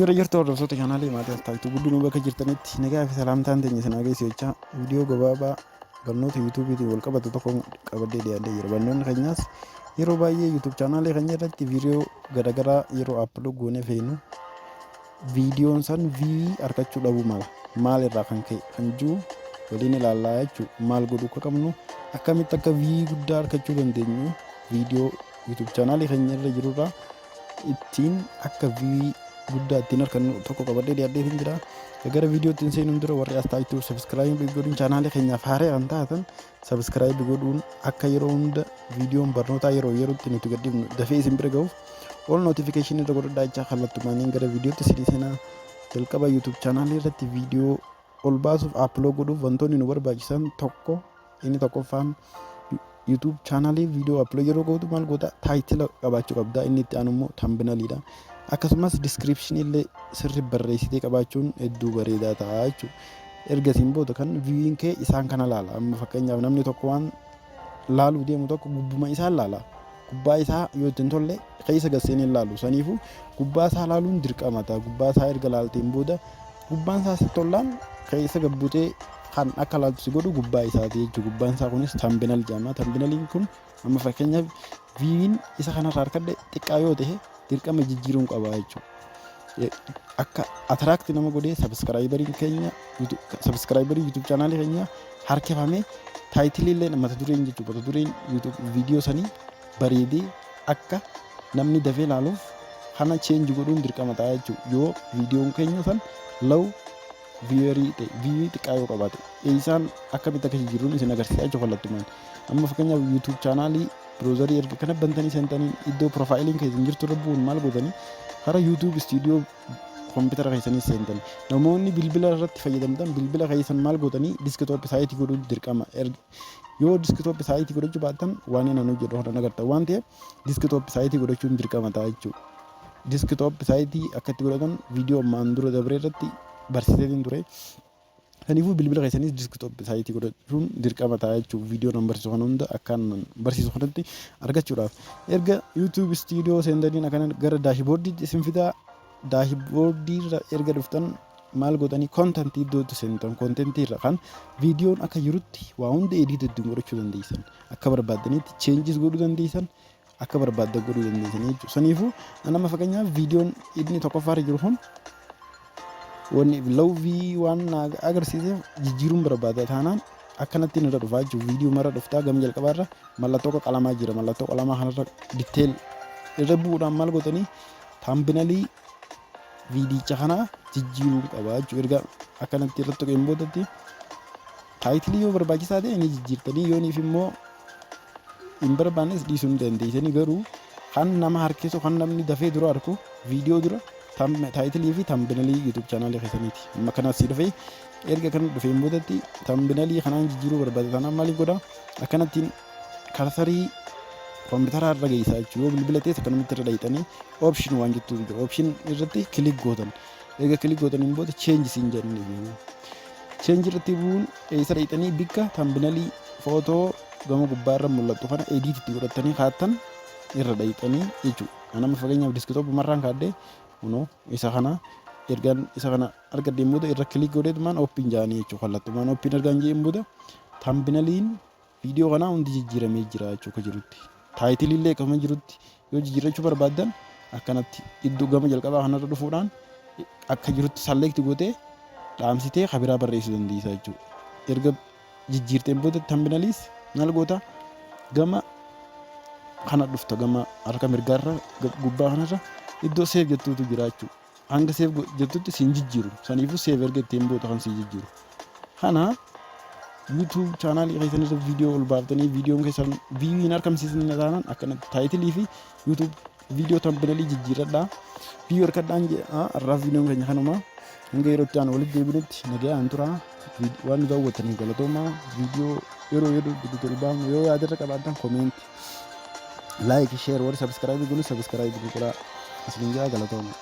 Jira jirtu hordoftoota kanaalee maatii taayituu guddinuu bakka jirtanitti nagaa fi salaamtaan teenya isin agarsiisachaa viidiyoo gabaabaa barnoota yuutuubiitiin wal qabatu tokko qabadee dhiyaatee jira. Barnoonni keenyas yeroo baay'ee yuutuub chaanaalee keenya irratti viidiyoo garaagaraa yeroo aplood goonee feenu viidiyoon san vii argachuu dhabuu mala. Maal irraa kan ka'e kan jiru waliin ilaallaa jechuudha. Maal godhuu akka qabnu akkamitti akka vii guddaa argachuu dandeenyu viidiyoo yuutuub chaanaalee keenya irra jirurraa ittiin akka vii guddaa ittiin argannu tokko qabadee dhiyaatee jira. Gara viidiyootiin seenuun dura warri as taayituu sabskiraayib godhuun chaanaalee keenyaaf haaraa kan taatan sabskiraayib godhuun akka yeroo hunda viidiyoon barnootaa yeroo yerootti nuti gadhiifnu dafee isin bira ga'uuf ol notifikashinii irra godhadhaa jechaa kallattumaaniin gara viidiyootti isin seenaa. Jalqaba yuutuub chaanaalii irratti viidiyoo ol baasuuf aplood godhuuf wantoonni nu barbaachisan tokko inni tokkoffaan yuutuub chaanaalii viidiyoo aplood yeroo gootu maal goota taayitila qabaachuu qabda. Inni itti aanu immoo tambinaliidha. Akkasumas diskiripshinii illee sirri barreessitee qabaachuun hedduu bareedaa ta'a jechuudha. Ergasiin booda kan viiwiin kee isaan kana laala. Amma fakkeenyaaf namni tokko waan laaluu deemu tokko gubbuma isaa laala. Gubbaa isaa yoo ittiin tolle keessa gasseen hin laalu. Saniifuu gubbaa isaa laaluun dirqama ta'a. Gubbaa isaa erga laalteen booda gubbaan isaa sitti tollaan keessa gabbutee kan akka laaltu si godhu gubbaa isaati jechuudha. Gubbaan isaa kunis tambinal jedhama. Tambinaliin kun amma fakkeenyaaf viiwiin isa kanarraa harkadde xiqqaa yoo ta'e dirqama jijjiiruun qaba jechuudha. Akka atiraakti nama godhee sabskiraayibariin keenya sabskiraayibarii yuutuub chaanaalii keenya harkifamee taayitilii illee mata dureen jechuudha. Mata dureen yuutuub viidiyoo sanii bareedee akka namni dafee ilaaluuf kana cheenji godhuun dirqama ta'a jechuudha. Yoo viidiyoon keenya san law viiwarii ta'e viiwii xiqqaa yoo qabaate isaan akkamitti akka jijjiiruun isin agarsiisaa jechuudha kallattumaan. Amma fakkeenyaaf yuutuub chaanaalii browzarii erga kana bantanii seentanii iddoo piroofaayiliin keessan jirtu irra bu'uun maal gootanii karaa yuutuub istiidiyoo koompitara keessanii seentanii namoonni bilbila irratti fayyadamtan bilbila keessan maal gootanii diskitoop saayitii godhuun dirqama. Yoo diskitoop saayitii godhachuu baattan waan inni nu jedhu hunda agarta waan ta'eef diskitoop saayitii godhachuun dirqama ta'a jechuudha. Diskitoop saayitii akkatti godhatan viidiyoo ammaan dura dabree irratti barsiiseetiin ture. Kaniifuu bilbila keessanis diskitoop saayitii godhachuun dirqama ta'a jechuudha. Viidiyoo nan barsiisu kan hunda akkaan barsiisu kanatti argachuudhaaf. Erga yuutuub istiidiyoo seentaniin akkana gara daashboordiitti isin fidaa. Daashboordii irra erga dhuftan maal godhanii koontentii iddootti seentan koontentii irra kan viidiyoon akka jirutti waa hunda ediit ittiin godhachuu dandeessan. Akka barbaadanitti cheenjis godhuu dandeessan. Akka barbaadan godhuu dandeessan jechuudha. Saniifuu nama fakkeenyaaf viidiyoon inni tokkoffaarra jiru kun wanni lawvii waan agarsiiseef jijjiiruun barbaada taanaan akkanatti irra dhufaa jechuudha. Viidiyoo mara dhuftaa gama jalqabaarra mallattoo qalamaa jira. Mallattoo qalamaa kanarra diiteel irra bu'uudhaan maal godhanii taambinalii viidicha kana jijjiiruu qaba jechuudha. Erga akkanatti irratti tuqeen boodatti taayitilii yoo barbaachisaa ta'e ni jijjiirtanii yooniif immoo hin barbaannes dhiisuu dandeessanii garuu kan nama harkisu kan namni dafee dura arku viidiyoo dura taayitilii fi tambinalii yuutuub chaanaalii keessaniiti. Amma kanas si dhufee erga kan dhufeen boodatti tambinalii kanaan jijjiiruu barbaada taanaan maaliif godha akkanattiin karsarii koompitara irra geessaa jechuudha. Yoo bilbila ta'e akkanumatti irra dhayitanii oopshin waan jettu jira. Oopshin irratti kilik gootan. Erga kilik gootaniin booda cheenji siin jedhanii. Cheenji irratti bu'uun isa dhayitanii bikka tambinalii footoo gama gubbaa irra mul'atu kana ediit itti godhatanii kaattan irra dhayitanii jechuudha. Anama fakkeenyaaf diskitoop marraan kaaddee kunoo isa kana ergaan isa kana argadeen booda irra kilik godheetumaan ooppiin jaanii jechuudha. Kallattumaan ooppiin argaan jeen booda tambinaliin viidiyoo kanaa hundi jijjiiramee jira jechuudha jirutti. Taayitilii illee akkasuma jirutti yoo jijjiirrachuu barbaadan akkanatti iddoo gama jalqabaa kanarra dhufuudhaan akka jirutti salleekti gootee dhaamsitee kabiraa barreessuu dandeessa jechuudha. Erga jijjiirteen booda tambinaliis maal goota gama kana dhufta gama harka mirgaarra gubbaa kanarra iddoo seef jettuutu jira jechuudha. Hanga seef jettutti siin jijjiiru. Saniifuu seef erga ittiin booda kan siin jijjiiru. Kana yuutuub chaanaalii keessanirra viidiyoo ol baaftanii viidiyoon keessan viiwiin argamsiisan taanaan akkanatti taayitilii fi yuutuub viidiyoo tambinalii jijjiiradhaa. Viidiyoo harkadhaan jedha irraaf viidiyoon keenya kanuma hanga yerootti aan walitti deebinutti nagaan turaa waan nu daawwattaniif galatoomaa. Viidiyoo yeroo dudutul baamu yoo yaadarra qabaatan komeenti laayik sheer warri sabskiraayib godhu sabskiraayib godhaa isin jaa galatooma.